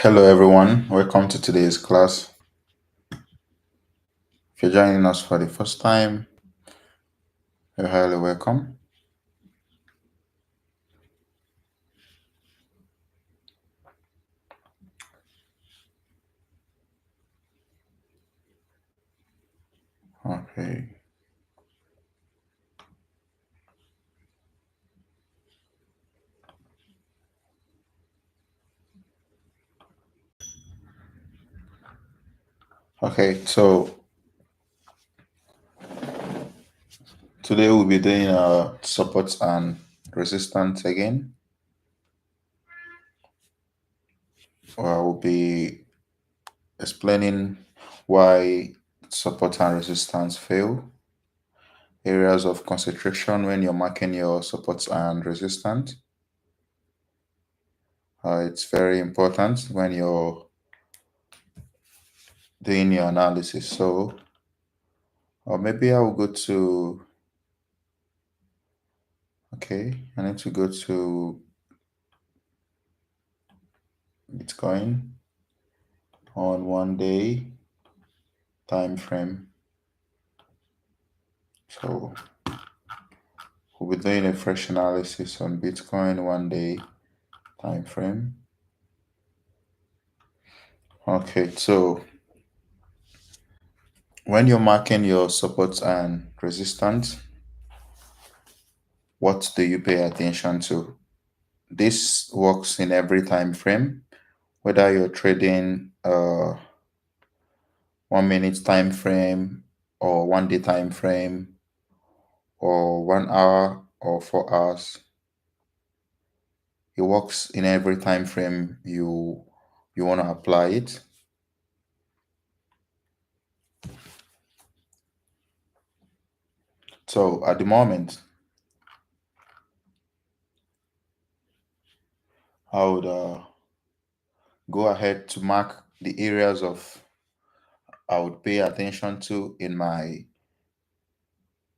Hello, everyone. Welcome to today's class. If you're joining us for the first time, you're highly welcome. Okay. Okay. So today we'll be doing support and resistance again. We'll be explaining why support and resistance fail, areas of concentration when you're marking your support and resistance. It's very important when you're doing your analysis. So, or maybe I will go to, okay, I need to go to Bitcoin on 1 day time frame. So we'll be doing a fresh analysis on Bitcoin 1 day time frame. Okay, so when you're marking your support and resistance, what do you pay attention to? This works in every time frame, whether you're trading 1 minute time frame or 1 day time frame or 1 hour or 4 hours. It works in every time frame you want to apply it. So at the moment, I would go ahead to mark the areas of I would pay attention to in my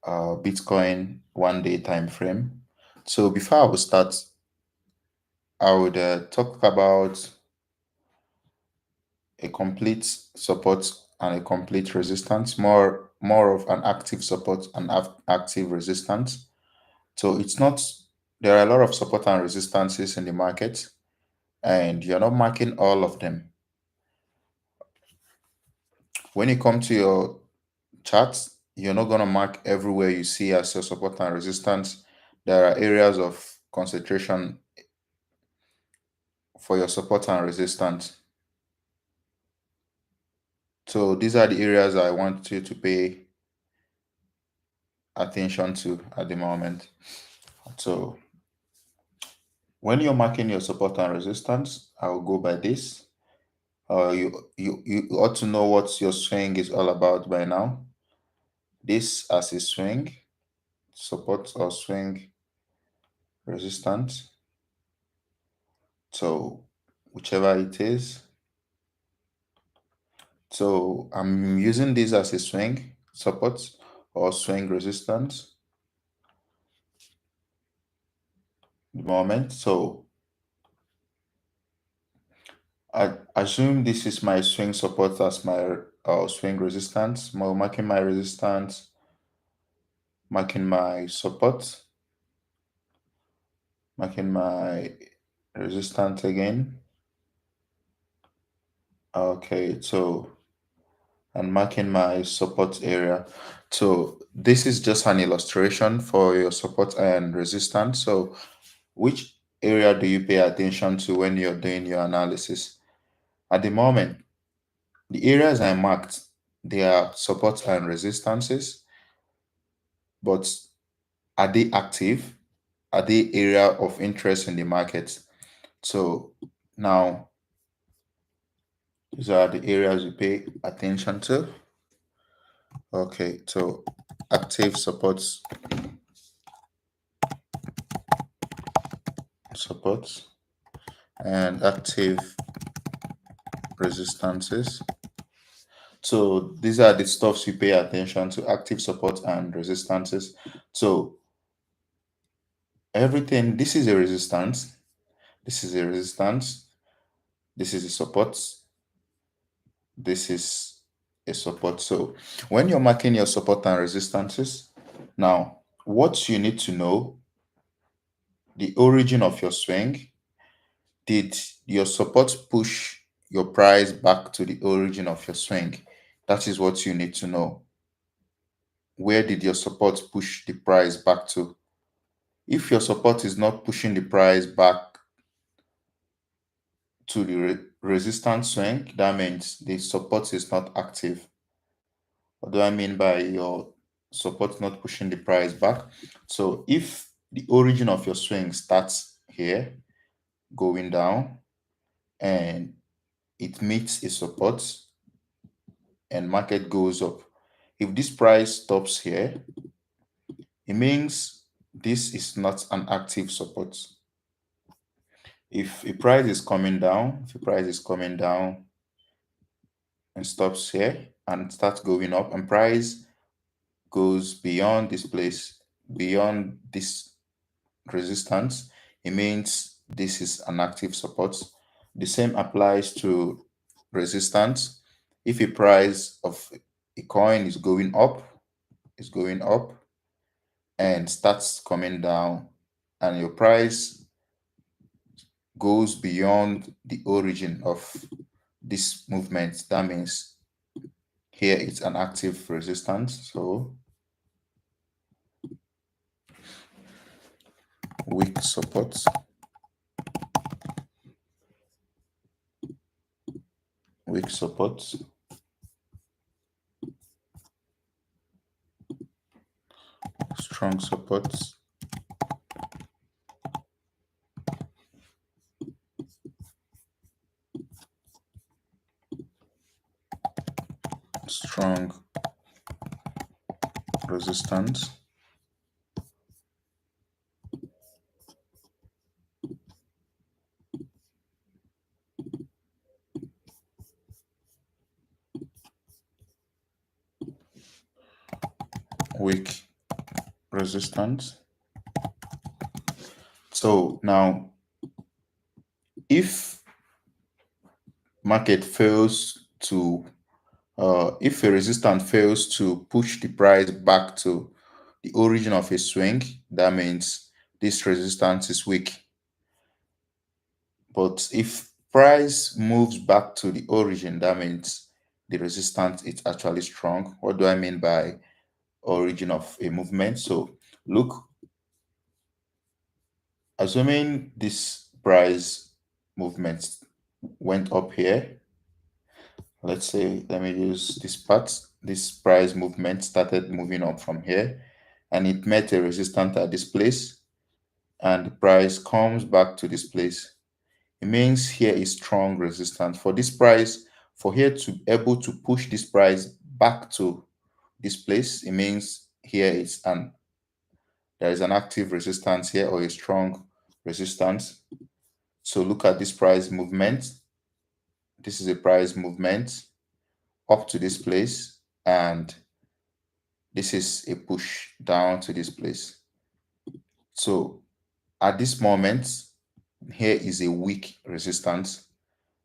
Bitcoin 1 day time frame. So before I would start, I would talk about a complete support and a complete resistance, more of an active support and active resistance. So it's not, there are a lot of support and resistances in the market, and you're not marking all of them. When you come to your charts, you're not going to mark everywhere you see as your support and resistance. There are areas of concentration for your support and resistance. So these are the areas I want you to pay attention to at the moment. So when you're marking your support and resistance, I'll go by this. You ought to know what your swing is all about by now. This as a swing, support or swing resistance. So whichever it is. So I'm using this as a swing support or swing resistance at the moment. So I assume this is my swing support as my swing resistance. Marking my resistance, marking my support, marking my resistance again. Okay, so and marking my support area. So this is just an illustration for your support and resistance. So which area do you pay attention to when you're doing your analysis? At the moment, the areas I marked, they are support and resistances, but are they active? Are they area of interest in the market? So now these are the areas you pay attention to. Okay, so active supports and active resistances. So these are the stuffs you pay attention to: active support and resistances. So everything, this is a resistance, this is a resistance, This is a support. This is a support. So when you're marking your support and resistances, now what you need to know, the origin of your swing. Did your support push your price back to the origin of your swing? That is what you need to know. Where did your support push the price back to? If your support is not pushing the price back to the resistance swing, that means the support is not active. What do I mean by your support not pushing the price back? So if the origin of your swing starts here, going down, and it meets a support and market goes up, if this price stops here, it means this is not an active support. If a price is coming down, if a price is coming down and stops here and starts going up, and price goes beyond this place, beyond this resistance, it means this is an active support. The same applies to resistance. If a price of a coin is going up and starts coming down, and your price goes beyond the origin of this movement, that means here it's an active resistance. So weak support, weak support, strong support, strong resistance, weak resistance. So now if market fails to if a resistance fails to push the price back to the origin of a swing, that means this resistance is weak. But if price moves back to the origin, that means the resistance is actually strong. What do I mean by origin of a movement? So look, assuming this price movement went up here, let's say, let me use this part. This price movement started moving up from here and it met a resistance at this place, and the price comes back to this place. It means here is strong resistance for this price. For here to able to push this price back to this place, it means here is an there is an active resistance here, or a strong resistance. So look at this price movement. This is a price movement up to this place, and this is a push down to this place. So at this moment, here is a weak resistance.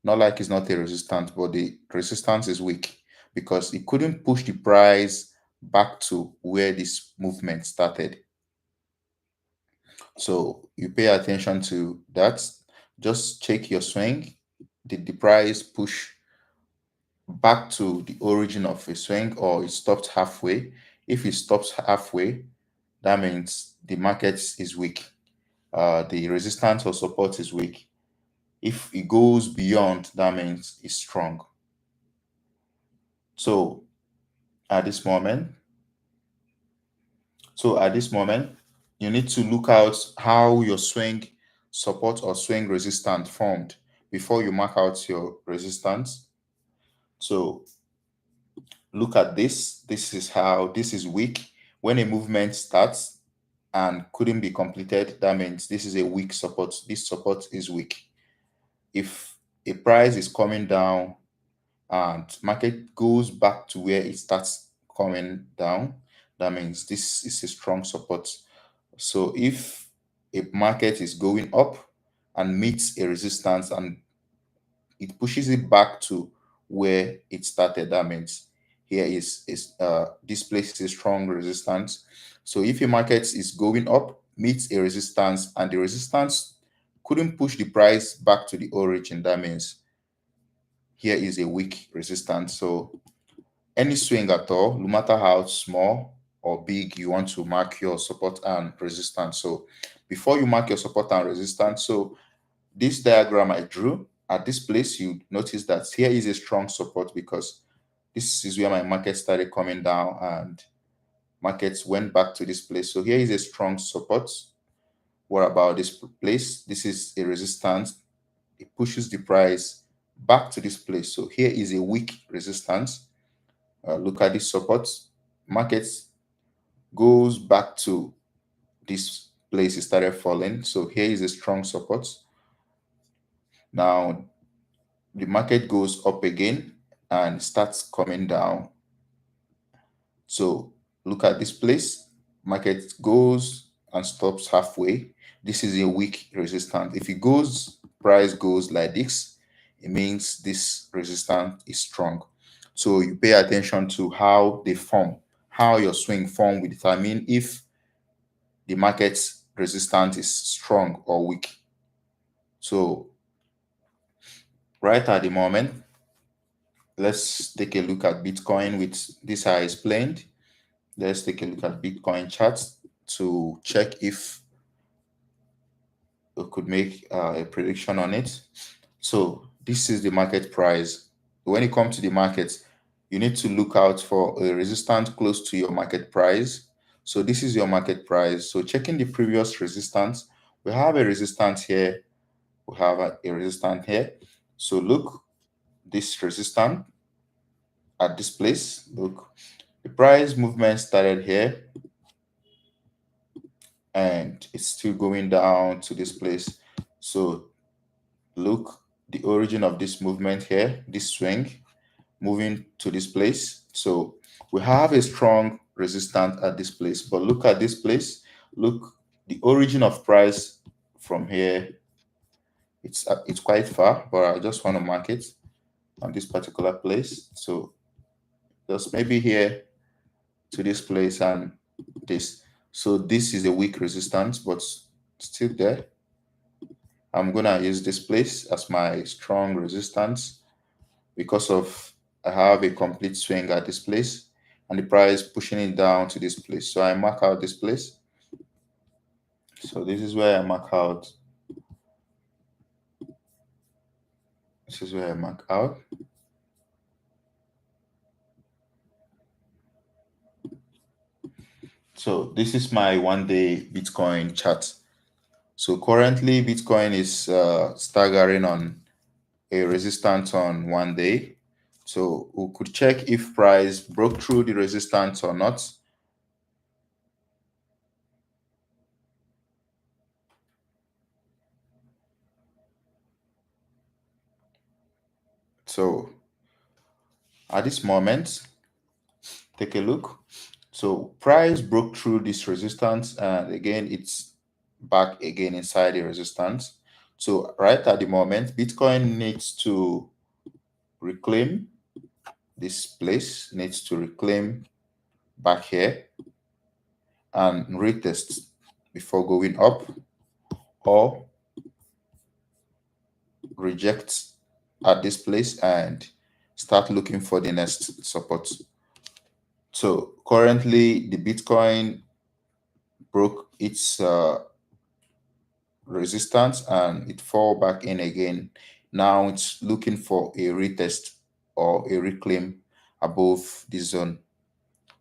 Not like it's not a resistance, but the resistance is weak because it couldn't push the price back to where this movement started. So you pay attention to that. Just check your swing. Did the price push back to the origin of a swing, or it stopped halfway? If it stops halfway, that means the market is weak. The resistance or support is weak. If it goes beyond, that means it's strong. So at this moment, at this moment, you need to look out how your swing support or swing resistance formed before you mark out your resistance. So look at this. This is how this is weak. When a movement starts and couldn't be completed, that means this is a weak support. This support is weak. If a price is coming down and market goes back to where it starts coming down, that means this is a strong support. So if a market is going up and meets a resistance and it pushes it back to where it started. That means here is this place is a strong resistance. So if a market is going up, meets a resistance, and the resistance couldn't push the price back to the origin, that means here is a weak resistance. So any swing at all, no matter how small or big, you want to mark your support and resistance. So before you mark your support and resistance, so this diagram I drew at this place, you notice that here is a strong support because this is where my market started coming down and markets went back to this place. So here is a strong support. What about this place? This is a resistance. It pushes the price back to this place. So here is a weak resistance. Look at this support. Markets goes back to this place. It started falling. So here is a strong support. Now the market goes up again and starts coming down. So look at this place. Market goes and stops halfway. This is a weak resistance. If it goes, price goes like this, it means this resistance is strong. So you pay attention to how they form, how your swing form will determine if the market's resistance is strong or weak. So right at the moment, let's take a look at Bitcoin with this I explained. Let's take a look at Bitcoin charts to check if we could make a prediction on it. So this is the market price. When it comes to the market, you need to look out for a resistance close to your market price. So this is your market price. So checking the previous resistance, we have a resistance here. We have a resistance here. So look, this resistance at this place. Look, the price movement started here and it's still going down to this place. So look, the origin of this movement here, this swing moving to this place. So we have a strong resistance at this place, but look at this place. Look, the origin of price from here, it's quite far, but I just want to mark it on this particular place. So just maybe here to this place and this. So this is a weak resistance, but still there. I'm gonna use this place as my strong resistance because of I have a complete swing at this place and the price pushing it down to this place. So I mark out this place. So this is where I mark out. This is where I mark out. So this is my 1 day Bitcoin chart. So currently Bitcoin is staggering on a resistance on 1 day. So we could check if price broke through the resistance or not. So at this moment, take a look. So price broke through this resistance and again it's back again inside the resistance. So right at the moment, Bitcoin needs to reclaim this place, needs to reclaim back here and retest before going up or reject at this place and start looking for the next support. So currently the Bitcoin broke its resistance and it fall back in again. Now it's looking for a retest or a reclaim above this zone.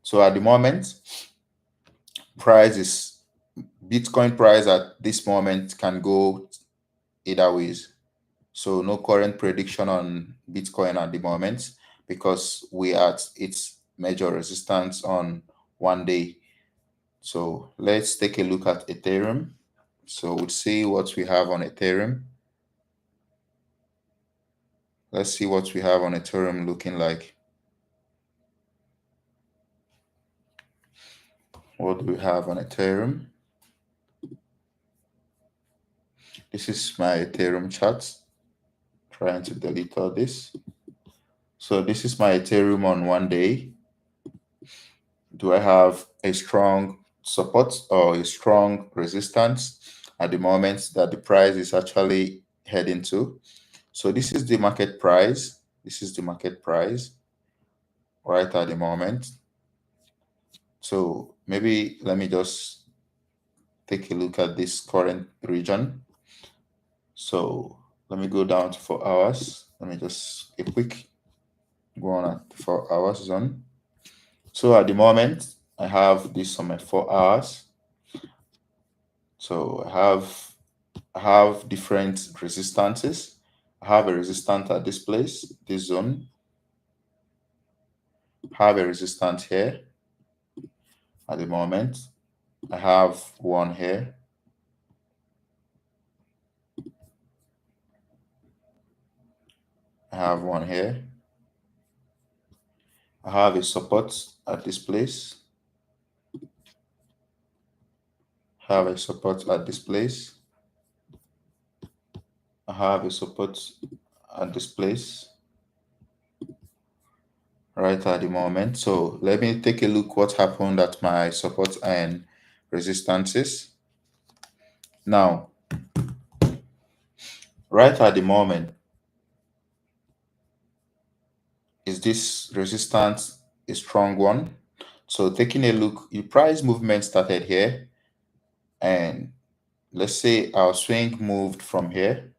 So at the moment, price is Bitcoin price at this moment can go either ways. So no current prediction on Bitcoin at the moment because we are at its major resistance on 1 day. So let's take a look at Ethereum. So we'll see what we have on Ethereum. Let's see what we have on Ethereum looking like. What do we have on Ethereum? This is my Ethereum chart. Trying to delete all this. So this is my Ethereum on 1 day. Do I have a strong support or a strong resistance at the moment that the price is actually heading to? So this is the market price. This is the market price right at the moment. So maybe let me just take a look at this current region. So let me go down to 4 hours. Let me just a quick go on at 4 hours zone. So at the moment, I have this on my 4 hours. So I have different resistances. I have a resistance at this place, this zone. I have a resistance here at the moment. I have one here. I have one here. I have a support at this place. I have a support at this place. I have a support at this place right at the moment. So let me take a look what happened at my support and resistances. Now, right at the moment, is this resistance a strong one? So taking a look, the price movement started here, and let's say our swing moved from here.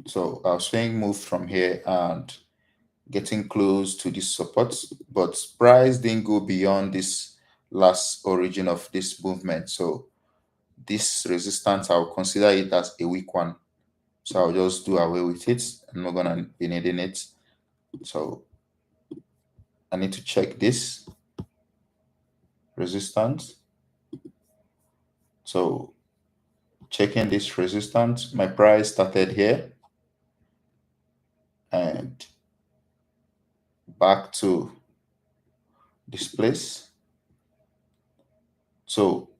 So our swing moved from here and getting close to this support, but price didn't go beyond this last origin of this movement. So this resistance, I'll consider it as a weak one. So I'll just do away with it. I'm not gonna be needing it. So I need to check this resistance. So checking this resistance, my price started here and back to this place. So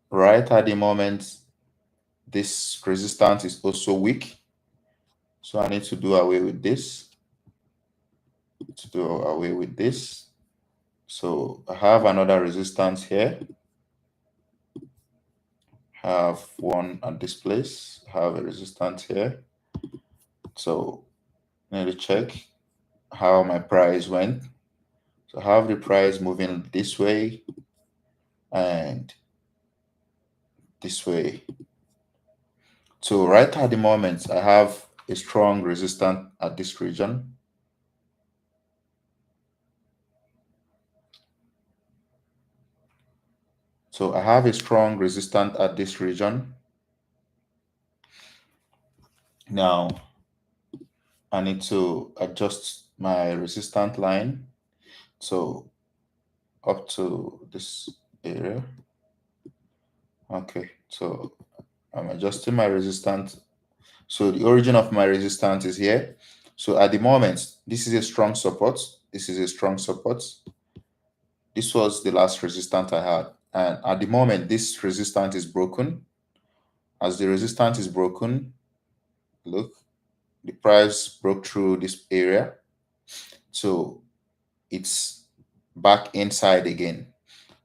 right at the moment, this resistance is also weak. So I need to do away with this. To do away with this. So I have another resistance here. Have one at this place. Have a resistance here. So I need to check how my price went. So I have the price moving this way and this way. So right at the moment, I have a strong resistance at this region. So I have a strong resistance at this region. Now I need to adjust my resistance line. So up to this area. Okay, so I'm adjusting my resistance. So the origin of my resistance is here. So at the moment, this is a strong support. This is a strong support. This was the last resistance I had. And at the moment, this resistance is broken. As the resistance is broken, look, the price broke through this area. So it's back inside again.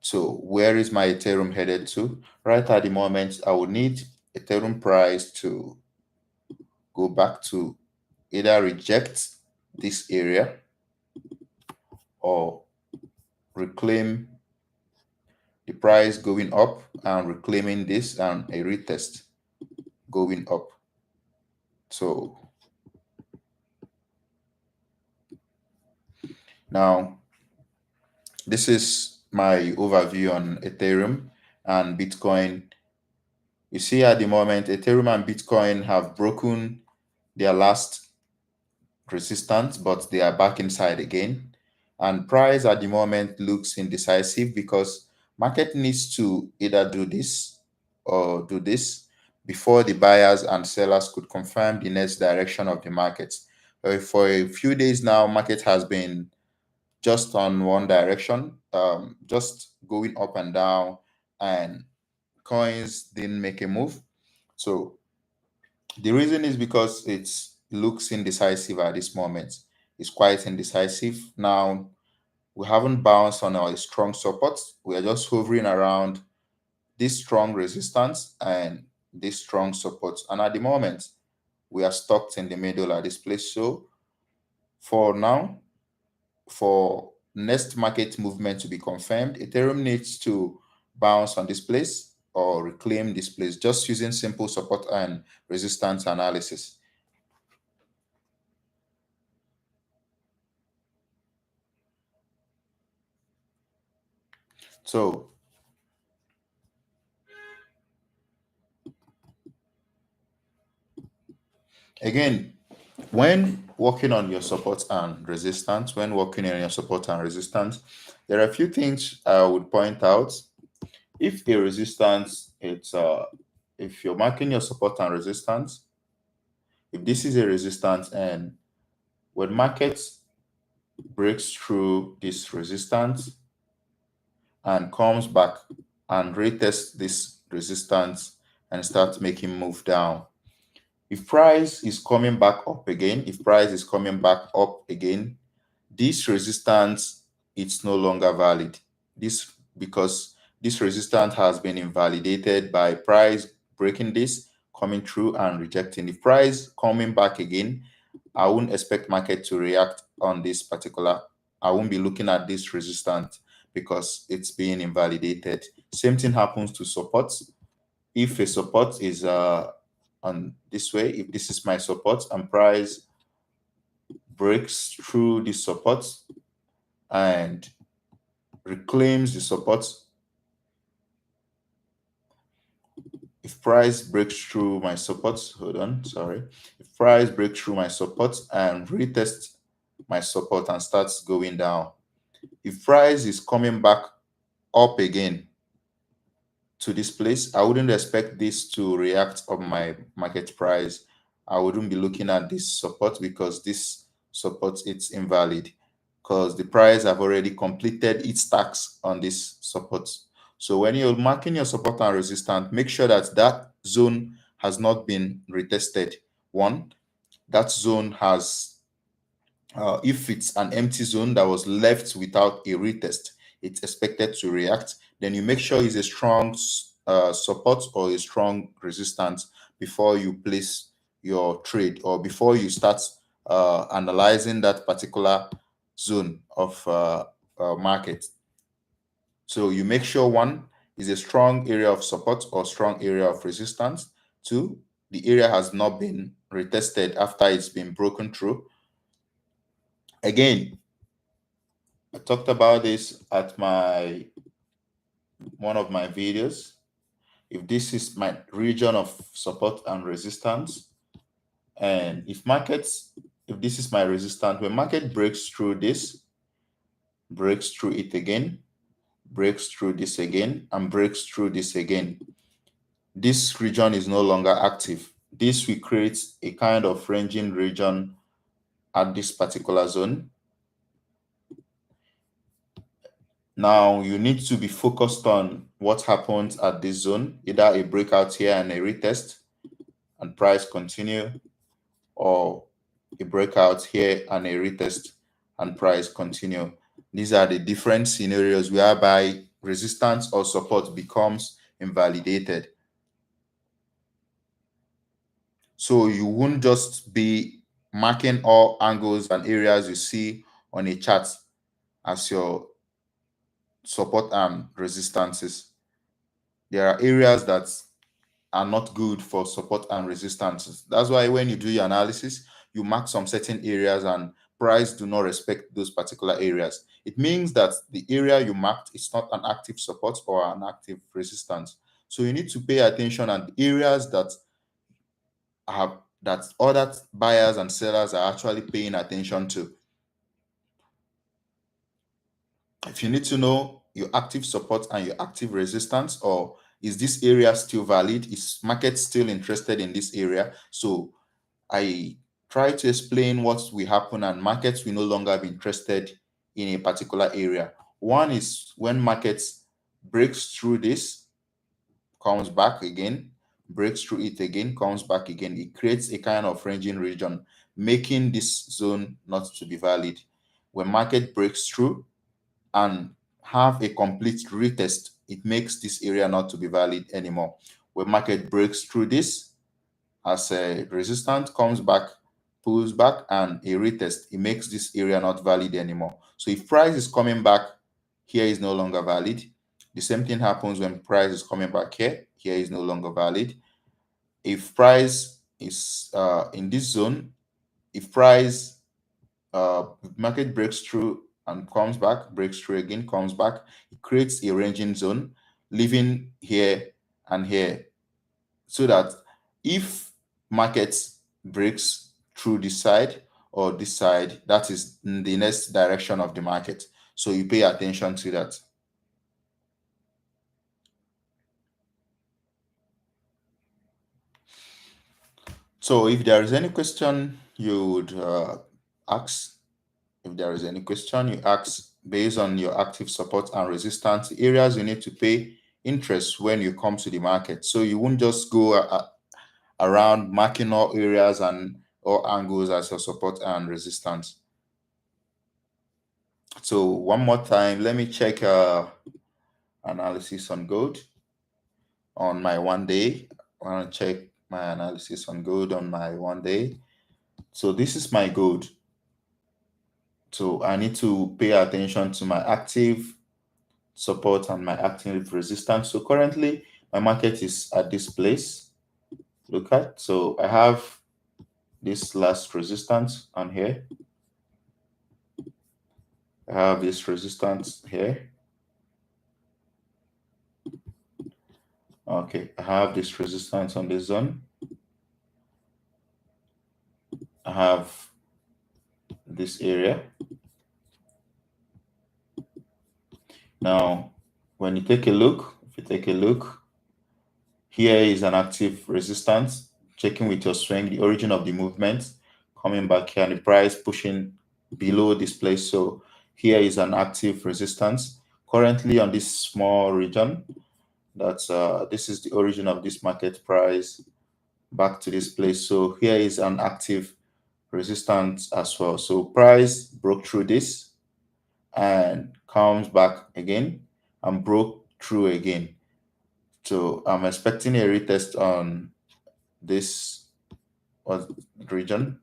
So where is my Ethereum headed to? Right at the moment, I would need Ethereum price to go back to either reject this area or reclaim the price going up and reclaiming this and a retest going up. So now this is my overview on Ethereum and Bitcoin. You see at the moment, Ethereum and Bitcoin have broken their last resistance, but they are back inside again. And price at the moment looks indecisive because market needs to either do this or do this before the buyers and sellers could confirm the next direction of the market. For a few days now, market has been just on one direction, just going up and down, and coins didn't make a move. So The reason is because it looks indecisive at this moment. It's quite indecisive. Now, we haven't bounced on our strong support. We are just hovering around this strong resistance and this strong support. And at the moment, we are stuck in the middle at this place. So for now, for next market movement to be confirmed, Ethereum needs to bounce on this place or reclaim this place just using simple support and resistance analysis. So again, when working on your support and resistance, there are a few things I would point out. If a resistance, it's if you're marking your support and resistance, if this is a resistance and when market breaks through this resistance and comes back and retests this resistance and starts making move down, if price is coming back up again, this resistance, it's no longer valid. This because this resistance has been invalidated by price breaking this, coming through and rejecting. If price coming back again, I wouldn't expect market to react on this particular. I won't be looking at this resistance because it's being invalidated. Same thing happens to support. If a support is on this way, if this is my support and price breaks through this support and reclaims the support, if price breaks through my support, hold on, sorry, if price breaks through my support and retests my support and starts going down, if price is coming back up again to this place, I wouldn't expect this to react on my market price. I wouldn't be looking at this support because this support, it's invalid because the price have already completed its tax on this support. So when you're marking your support and resistance, make sure that that zone has not been retested. One, that zone has if it's an empty zone that was left without a retest, it's expected to react. Then you make sure it's a strong support or a strong resistance before you place your trade or before you start analyzing that particular zone of market. So you make sure one is a strong area of support or strong area of resistance. Two, the area has not been retested after it's been broken through. Again, I talked about this at my one of my videos. If this is my region of support and resistance, and if this is my resistance, when market breaks through this, breaks through it again, breaks through this again, and breaks through this again, this region is no longer active. This will create a kind of ranging region at this particular zone. Now you need to be focused on what happens at this zone, either a breakout here and a retest and price continue, or a breakout here and a retest and price continue. These are the different scenarios whereby resistance or support becomes invalidated. So you won't just be marking all angles and areas you see on a chart as your support and resistances. There are areas that are not good for support and resistances. That's why when you do your analysis, you mark some certain areas and price do not respect those particular areas. It means that the area you marked is not an active support or an active resistance. So you need to pay attention on the areas that other buyers and sellers are actually paying attention to. If you need to know your active support and your active resistance, or is this area still valid? Is market still interested in this area? So I try to explain what will happen and markets will no longer be interested in a particular area. One is when markets breaks through this, comes back again, breaks through it again, comes back again, it creates a kind of ranging region, making this zone not to be valid. When market breaks through and have a complete retest, it makes this area not to be valid anymore. When market breaks through this as a resistance, comes back, pulls back, and a retest, it makes this area not valid anymore. So if price is coming back, here is no longer valid. The same thing happens when price is coming back here. Here is no longer valid. If price is in this zone, if price market breaks through and comes back, breaks through again, comes back, it creates a ranging zone, leaving here and here, so that if market breaks through this side or this side, that is in the next direction of the market. So you pay attention to that. So if there is any question you would ask, if there is any question you ask based on your active support and resistance areas, you need to pay interest when you come to the market. So you won't just go around marking all areas and all angles as your support and resistance. So one more time, let me check analysis on gold on my 1 day. I want to check my analysis on gold on my 1 day. So this is my gold. So I need to pay attention to my active support and my active resistance. So currently my market is at this place. Look at, so I have this last resistance on here. I have this resistance here. Okay, I have this resistance on this zone. I have this area. Now, when you take a look, if you take a look, here is an active resistance, checking with your swing, the origin of the movement, coming back here, and the price pushing below this place. So here is an active resistance. Currently on this small region, that's this is the origin of this market price back to this place. So here is an active resistance as well. So price broke through this and comes back again and broke through again. So I'm expecting a retest on this region,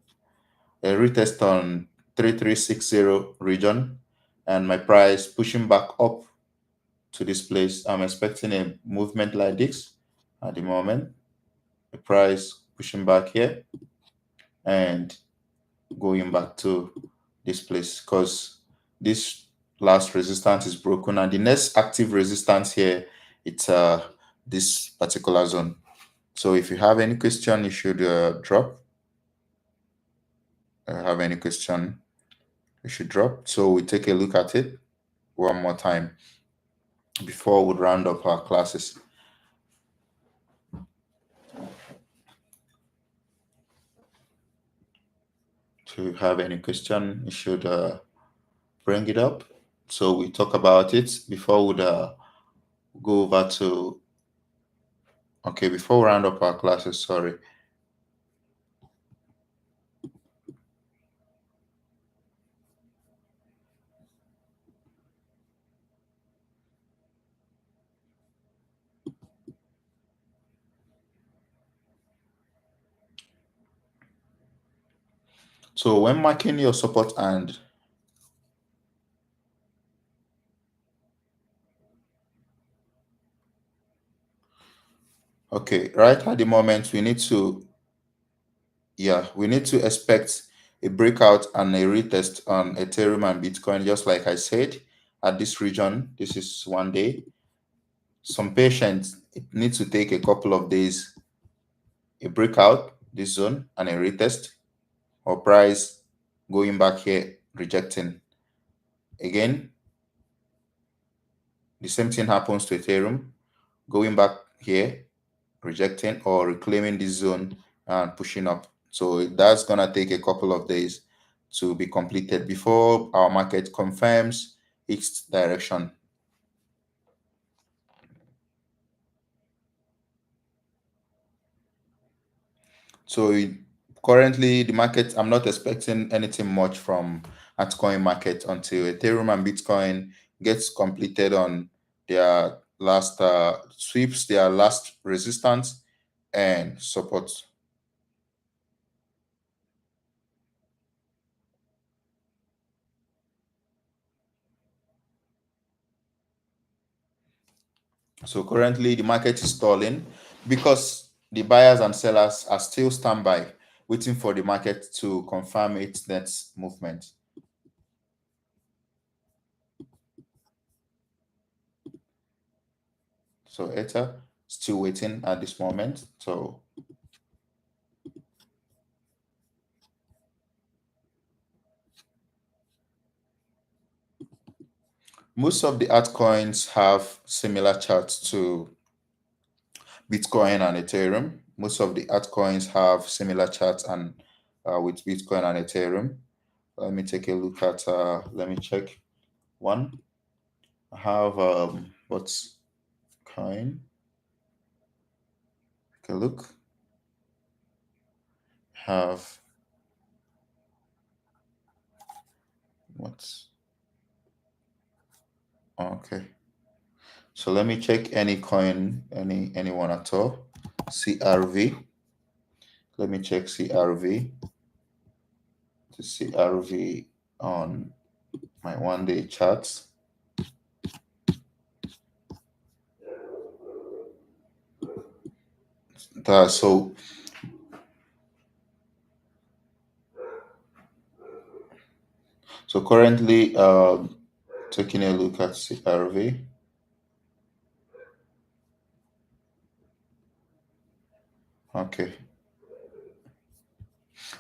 a retest on 3360 region, and my price pushing back up to this place. I'm expecting a movement like this at the moment. The price pushing back here and going back to this place because this last resistance is broken, and the next active resistance here, it's this particular zone. So if you have any question, you should drop. Have any question, you should drop. So we take a look at it one more time before we round up our classes. If you have any question, you should bring it up. So we talk about it before we go over to. Okay, before we round up our classes, sorry. So when marking your support and okay, right at the moment we need to expect a breakout and a retest on Ethereum and Bitcoin, just like I said, at this region. This is 1 day. Some patience, it needs to take a couple of days, a breakout, this zone, and a retest, or price going back here, rejecting. Again, the same thing happens to Ethereum, going back here, rejecting or reclaiming this zone and pushing up. So that's gonna take a couple of days to be completed before our market confirms its direction. So currently, the market, I'm not expecting anything much from altcoin market until Ethereum and Bitcoin gets completed on their last sweeps, their last resistance and support. So currently, the market is stalling because the buyers and sellers are still standby, waiting for the market to confirm its next movement. So Ether still waiting at this moment. So most of the altcoins have similar charts to Bitcoin and Ethereum. Most of the altcoins have similar charts and with Bitcoin and Ethereum. Let me take a look at. Let me check one. I have what's coin? Take a look. Have what's okay. So let me check any coin, anyone at all. CRV. Let me check CRV. The CRV on my 1 day charts. So currently, taking a look at CRV. Okay,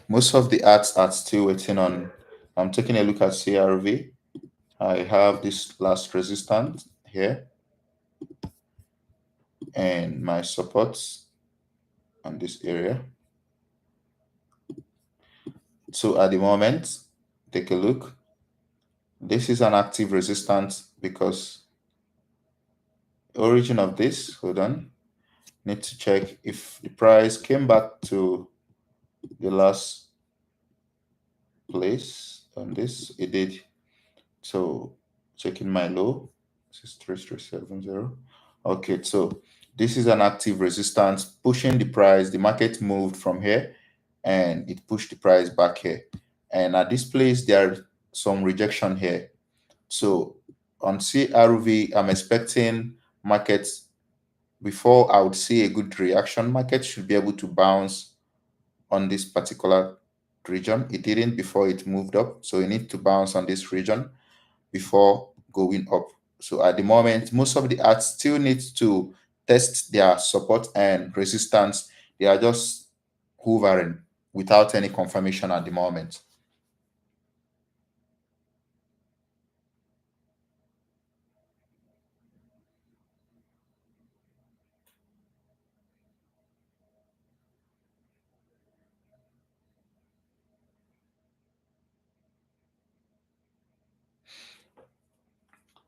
most of the ads are still waiting on. I'm taking a look at CRV. I have this last resistance here and my supports on this area. So at the moment, take a look. This is an active resistance because origin of this. Hold on. Need to check if the price came back to the last place on this. It did. So checking my low. This is 3370. Okay, so this is an active resistance pushing the price. The market moved from here and it pushed the price back here. And at this place, there are some rejection here. So on CRV, I'm expecting markets before I would see a good reaction. Market should be able to bounce on this particular region. It didn't before it moved up. So you need to bounce on this region before going up. So at the moment, most of the arts still need to test their support and resistance. They are just hovering without any confirmation at the moment.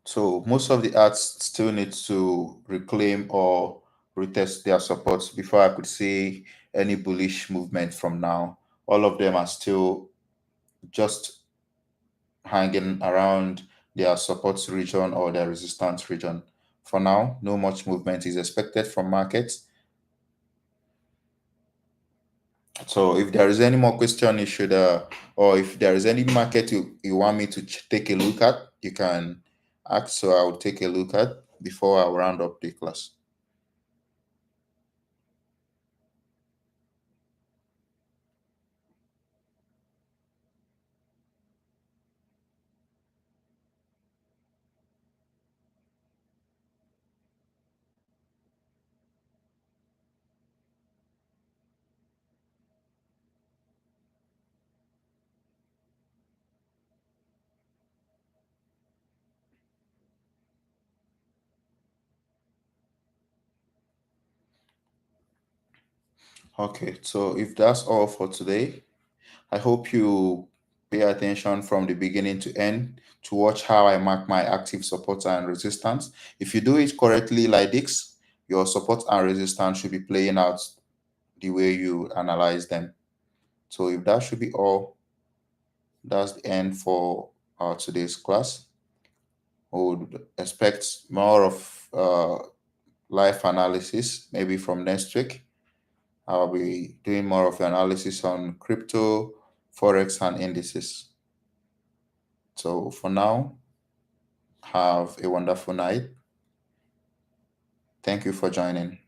So most of the arts still need to reclaim or retest their supports before I could see any bullish movement from now. All of them are still just hanging around their support region or their resistance region. For now, no much movement is expected from markets. So if there is any more question you should, or if there is any market you want me to take a look at, you can ask. So I'll take a look at before I round up the class. Okay, so if that's all for today, I hope you pay attention from the beginning to end to watch how I mark my active support and resistance. If you do it correctly like this, your support and resistance should be playing out the way you analyze them. So if that should be all, that's the end for today's class. We would expect more of life analysis maybe from next week. I'll be doing more of the analysis on crypto, forex, and indices. So for now, have a wonderful night. Thank you for joining.